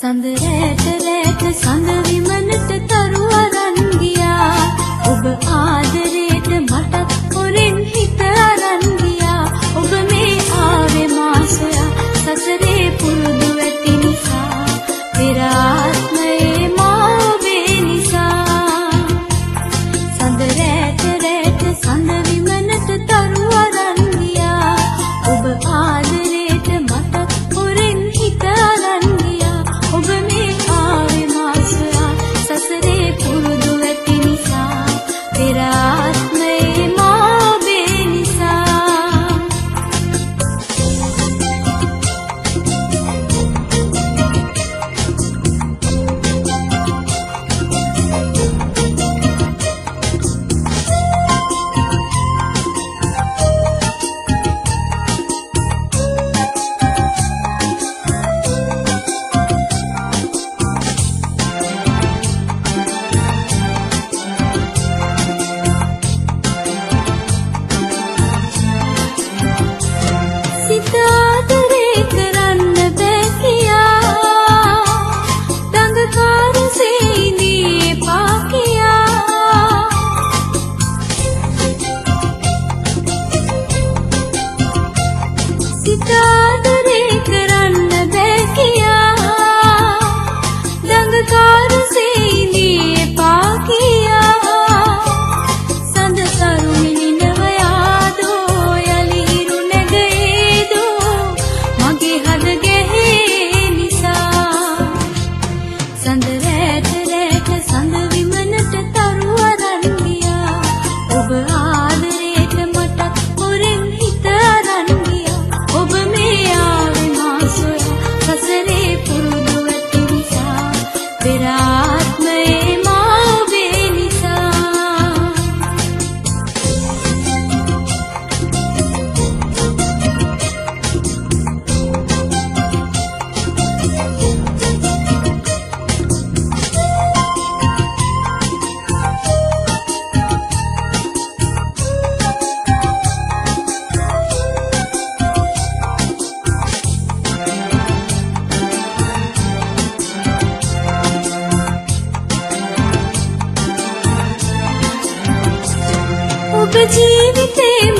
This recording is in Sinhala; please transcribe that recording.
සඳ රැට රැට සඳ විමනට තරු අරන් ගියා. ඔබ ආදරේට මටත් හොරෙන් හිත අරන් ගියා. ඔබ මේ ආවේ මාසයා සසරේ පුරුදු ඇති නිසා. පෙර ආත්මයේ මා ඔබේ නිසා. සඳ රැට රැට සඳ විමනට තරු අරන් ගියා. ඔබ ආදරේට මටත් හොරෙන් හිත අරන් ගියා. ඔබ මේ ආවේ මාසයා සසරේ පුරුදු ඇති නිසා. පෙර ආත්මයේ මා ඔබේ නිසා. සිත ආදරේ කරන්න බෑ කියා. දඟකාරසේ ඉඳී එපා කියා. සිත ආදරේ කරන්න බෑ කියා. දඟකාරසේ ඉඳී එපා කියා. සඳ සරු මිලිනව යාදෝ යලි හිරු නැගේදෝ මගේ හද ගැහේ නිසා. සඳ රැට රැට සඳ විමනට තරු අරන් ගියා. ඔබ ආදරේට මටත් හොරෙන් හිත අරන් ගියා. ඔබ මේ ආවේ මාසොයා සසරේ පුරුදු ඇති නිසා. පෙර ආත්මයේ මා ඔබේ නිසා. ඔබ ජීවිතේම